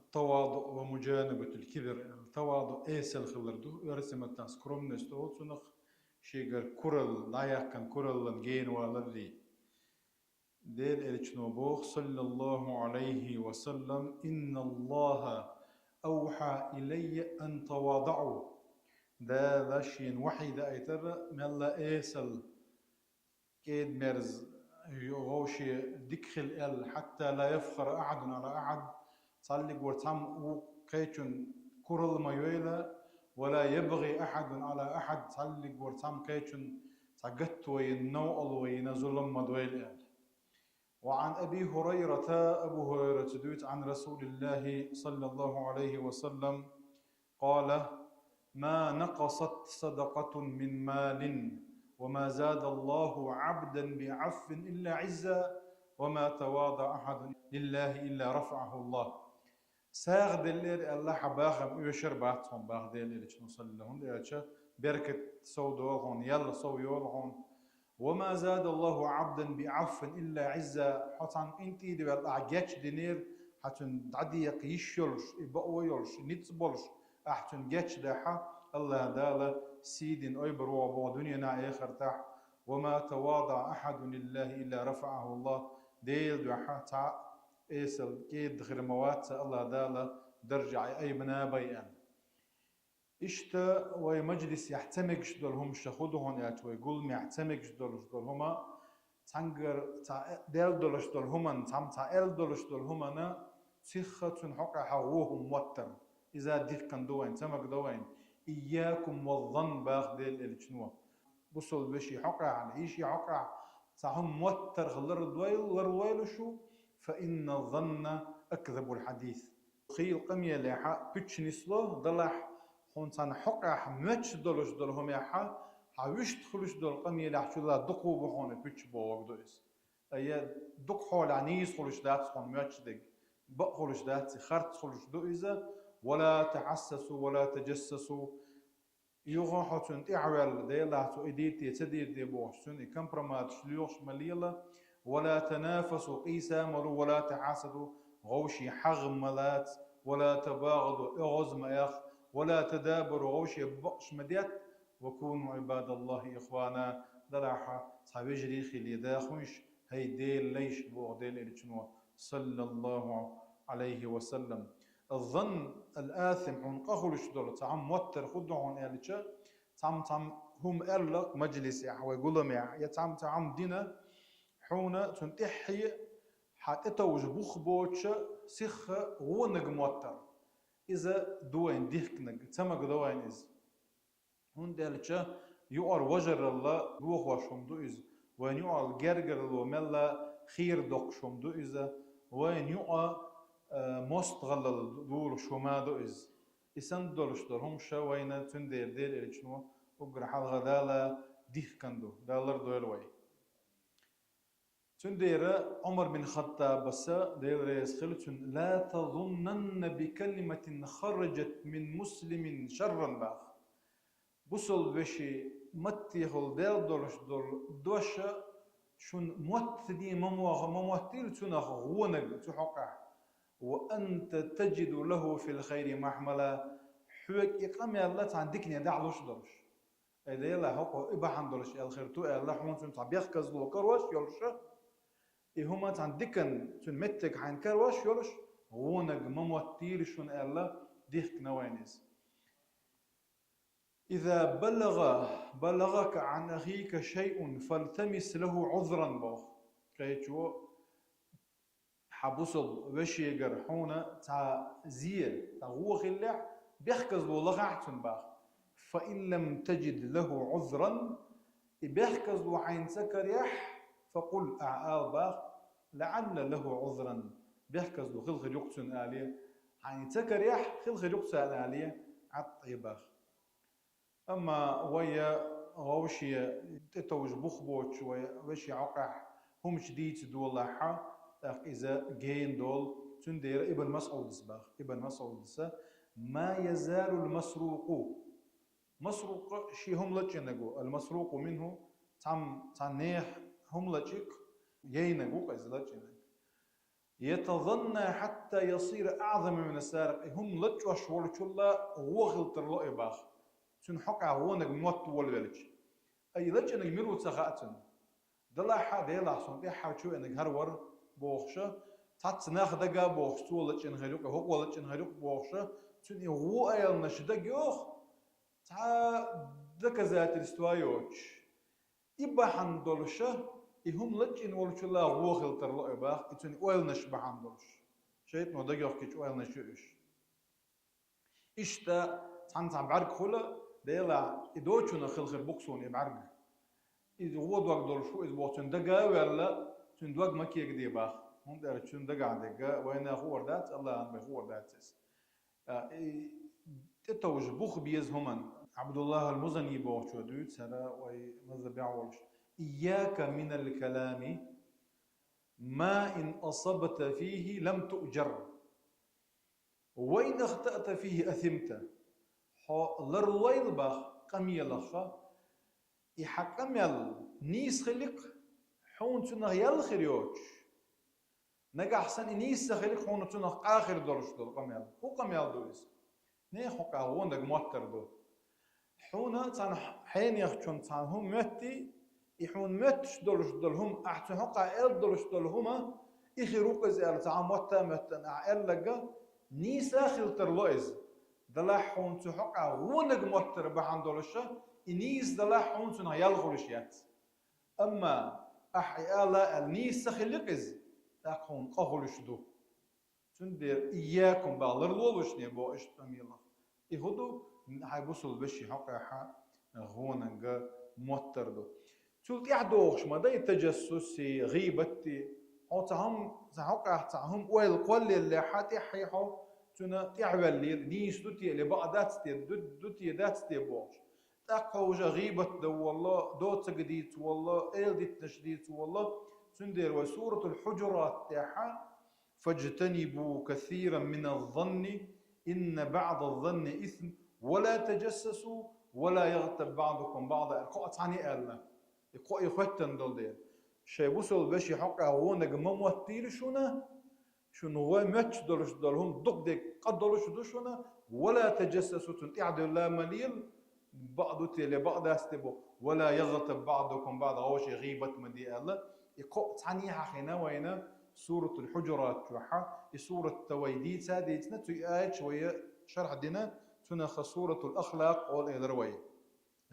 التواضع ومجانبة الكبر. التواضع إيسل خلردو يرسم التاس كروم نستو تنخ شيغر كورل لايق كان كورل لنجين والذي ديل إلتشنوبوخ صلى الله عليه وسلم إن الله أوحى إلي أن تواضعوا. دا شين وحيد أيتر ملا إيسل كيد مرز يغوشي دكخل حتى لا يفخر أحد على أحد صلق ورتم قيتشن كرل ما يويلا ولا يبغي أحد على أحد صلق ورتم قيتشن تقت وينوء وينزل مدويل. وعن أبي هريرة أبو هريرة دوت عن رسول الله صلى الله عليه وسلم قال ما نقصت صدقة من مال وما زاد الله عبدا بعف إلا عزا وما تواضع أحد لله إلا رفعه الله. ساغ دلير الله حباخم يشر باتهم باغ دلير صلى لهم دلير بركة سو دولهم يلا سو يولهم. وما زاد الله عبدا بعف إلا عزا حتى انتي دي بالأعجاج دينير حتى تعدي يقيشولش يبقويولش نتبولش أحتن جاتش داحا الله دالا سيد أيبر وابو دنيا آخر تاح. وما تواضع أحد لله إلا رفعه الله ديل داحا تا إيسل كيد غير موات الله دالا درجع أي بنا بيان إشتا ومجلس يحتمقش دولهم شخودهن يات ويقول ما يحتمقش دولهما تنقر تا ديل دولش دولهما تام تا إل دولش دولهما تخة حقا حوهم موتر إذا ديك كان دوين تمك دوين إياكم والظن باخ ديل الجنوة بصل بشي حقا عن إيشي حقا تاهم موتر خلر الدويل لرويل شو فإن الظن أكذب الحديث. خيل قمية لحا بيتش نسلو ضلح خونتان حقا حمتش دولش دولهم يحا حاوش تخلش دول قمية لح شو لا دقو بخون بيتش بوغ دويس أي دق حول عنيس خلش دات خون ماتش دق بق خلش دات خرط خلش دويزة ولا تحسسوا ولا تجسسوا يوغحتون تعوال ديلاتو إديتي تدير دي بوشتون كمبرمات شليوش مليلة. ولا تنافسوا قيسامروا ولا تحاسدوا غوشي حغملات. ولا تباغضوا إغز مياخ ولا تدابروا غوشي بقش مديت. وكونوا عباد الله إخوانا دراحة صحابي جريخي اللي داخوش هي ديل ليش بوغ ديل إلتشنوا صلى الله عليه وسلم. الظن الآثم حون قخلش دول تعم موتر خدعون إلتشا تعم هم أرلق مجلس ويقولهم تعم دينا حونا تنتحي حتى توج بوخ بوتش سخ غونق موتر إذا دوين ديكنق تمك دوين إز هون دالتشا يؤر وجر الله بوخ وشم دو إز وين يؤر جرجر الله ملا خير دوق شم دو إز وين يؤر مستغلل دول شما دو إز إسان دولش دولهم شا وين تندير دير إلتشنو وقرح الغدالة ديكندو دالر دويلوي تندير عمر بن الخطاب بس دير ريس خلتون لا تظنن بكلمة خرجت من مسلم شرا باخ بوصل بشي متيخل دير دولش دول دوشة شون موتدي مموتيل تنخ غونق تحقع وأنت تجد له في الخير محملا حوك إقام يالله تعندكني دعلوش دولش إذا يلا حقو إباحان دولش الخير تو يالله حون تن تعبيخ كزلو كروش يولشه هما تعندكن تن متك حين كروش يولش غونق مموتيل شون يالله ديخ نوينيز. إذا بلغك عن أخيك شيء فالتمس له عذرا بوخ كيتشو حبوصل وشيجر حونا تا زيل تا غوخ اللح بيحكز له لغعتن باخ فإن لم تجد له عذرا بيحكز له عين سكر يح فقل أعال باخ لعل له عذرا بيحكز له خلخ يقتن آلية عين سكر يح خلخ يقتن آلية عطي باخ. أما ويا غوشي تتوج بخبوش وشي عقح هم شديد دولها إذا جين دول تندير ابن مسعود سباخ ابن مسعود سا ما يزال مسروق شي هم لجنجو المسروق منه تام تنيح هم لجك يينجو إذا لجنج يتظنى حتى يصير أعظم من السارق هم لتوش ولتشلا وغل ترلو إباخ تن حقا هونك موت والولج أي لج إنك ميرو تسخاتن دلا حد يلا صن دي حاجو إنك هرور بوخشة تات ناخدقا بوخش تولج إن هيروك هو ولج إن هيروك بوخشة تن هو أيل نشدق يوخ تا دك ذات الاستوايوش إبا حندولشة هم لج إن ولتشلا وغل ترلو إباخ تن أويل نشبه حندولش شيء نو دقيق كيش أويل نشوش إشتا تانت بعرق خلا ديلا إدوتشنا خلخر بوكسون يبعرق إذا هو دوق دول شو إذا بوتشن دقا ولا تندوق مكي قدي باخ هم دار تشن دقا دقا وين هو ردات الله عم هو ردات تتوج بوخ بيز همن عبد الله المزني بوتشو دوت سرا وماذا بيعولش إياك من الكلام ما إن أصبت فيه لم تؤجر وإن أخطأت فيه أثمت لرويل باخ قميل لخا يحكمل نيس خلق حون تنه يلخريوش نجا أحسن نيس خلق حون تنه آخر درش دول قميل هو قميل دويس نه حقا هون دق موتر دو حون تان حين يخشون تان هم متي يحون متش درش دول هم أحسن حقا إل درش دول هما يخيروك زي تان موتر متنا إل لقى نيس آخر ترلويز دلاحون تحقا ونق موتر بحان دولشة إنيس دلاحون تنها يلغلشيات أما أحيالا النيس خلقز تاقون قهلش دو تندير إياكم بالر لولشني بو إشتميلا إهدو هاي بوصل بشي حقا حا غوننغ موتر دو تلت يعدوغش ما داي تجسسي غيبتي هو تهم حقا تهم ويل قول اللي حاتي حيحو تنا تعبل لي نيش دوتي لبعضات دوتي ذات بوش تاقوج غيبة دو والله دوت جديد والله إلدت تشديد والله تندير وسورة الحجرات تاعها فاجتنبوا كثيرا من الظن إن بعض الظن إثم ولا تجسسوا ولا يغتب بعضكم بعضا القوة عني ألا القوة يختن دول دير شي بوصل بشي حقا هونك مموتير شنو هو ماتش دولش دولهم دق ديك قد دولش دوشنا ولا تجسسوا تنتعدوا لا مليل بعض تيلي بعض استبو ولا يغتب بعضكم بعض غوش غيبة مدي الله يقو تعنيها حينا وينا سورة الحجرات توحا سورة تويديد ساديتنا آيات شوية شرح دينا تنخ سورة الأخلاق والإذروي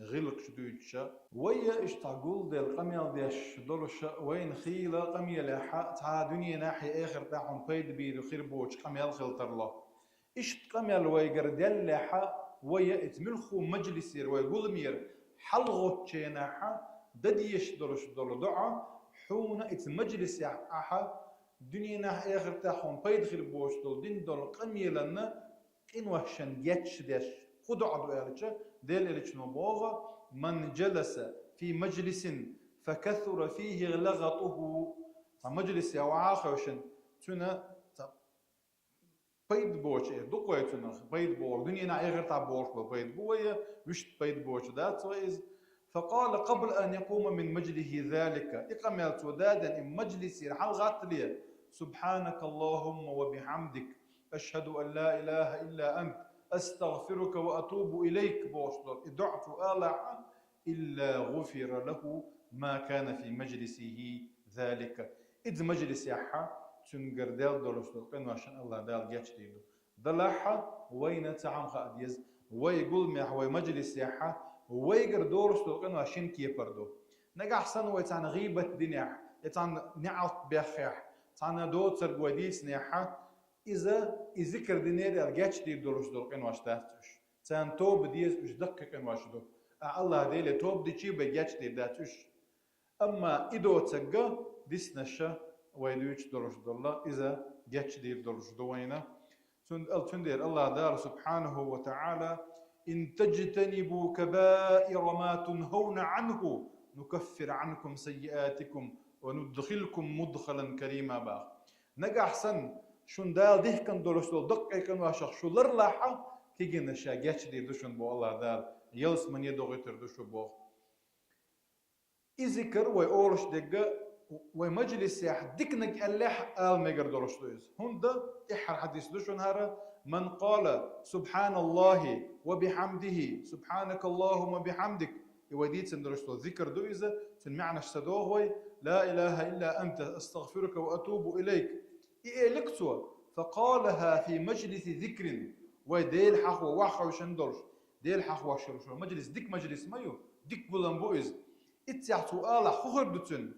غلق شدويتشا ويا اشتاقول ديال قميل ديش دولشا وين خيلة قميل تا دنيا ناحية آخر تاعهم بيد بيدو خير بوش قميل خلطر الله اشت قميل ويقر ديال لحا ويا اتملخو مجلسير ويقول مير حلغو تشيناحا دديش دولش دولو دعا حونا اتمجلس احا دنيا ناحية آخر تاعهم بيد خير بوش دول دين دول قميلنا إن وحشن يتش ديش خدو عدو إليتشا ديل إليتش نبوغا من جلس في مجلس فكثر فيه لغطه مجلس يوعاخوشن تنا بيد بوش دقوة تنا بيد بور دنيا نا غير تاع بوش بيد بويا وشت بيد بوش ذات ويز فقال قبل أن يقوم من مجله ذلك إقامت ودادا إن مجلسي رحل غاتليا سبحانك اللهم وبحمدك أشهد أن لا إله إلا أنت أستغفرك وأتوب إليك بوشدر إدعت آلع إلا غفر له ما كان في مجلسه ذلك إذ مجلس يحا تنقر ديال دولشدر قنو عشان الله دال جاتش ديلو دلحا وين تعم خاديز ويقول محوي مجلس يحا ويقر دولشدر قنو عشان كيبردو نجا حسن ويتعن غيبة دنيا يتعن نعط بخيح تعن دوتر قويديس نيحا إذا ذكر دينير الجاتش دي دولش دول قن واشتاتش تان توب ديز مش دقق قن واشدو الله ديلي توب دي تشي بجاتش دي داتش أما إدو تسقى ديس نشا ويدوش دولش دولا إذا جاتش دي دولش دوينا تندير الله دار سبحانه وتعالى إن تجتنبوا كبائر ما تنهون عنه نكفر عنكم سيئاتكم وندخلكم مدخلا كريما باخ نجا أحسن شون دال ده كان دولش دول دقة كان واشخ شو لرلاحة كيجي نشا جاتش دي دوشون بو الله دال يلس من يدو غيتر دوشو بو إذكر ويقولش دقة ومجلس يح ديكنك اللح ميجر درشتويز هوندا إحر حديث دوشون هارا من قال سبحان الله وبحمده سبحانك اللهم وبحمدك يوديت سندرشتو ذكر دويزة سنمعنى اشتدوه لا إله إلا أنت أستغفرك وأتوب إليك إلكتوا فقالها في مجلس ذكر وديل حخو وحو شندرش ديل حخو شرشو مجلس ديك مجلس مايو ديك بولنبويز اتيحتو آلا خخردتن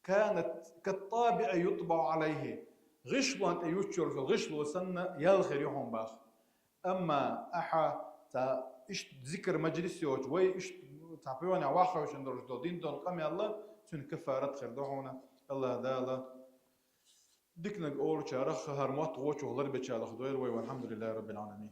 كانت كالطابع يطبع عليه غشلو يوتشر في الغشل وسنة يلخر يحون باخ أما أحا تا إش ذكر مجلس يوج وي إش تعبيواني واخر وشندرش دو دين دون قمي الله سن كفارت خير دوحونا الله دالا ديكنك أول شارخ هرمات ووش وغلر بتشالخ دوير والحمد لله رب العالمين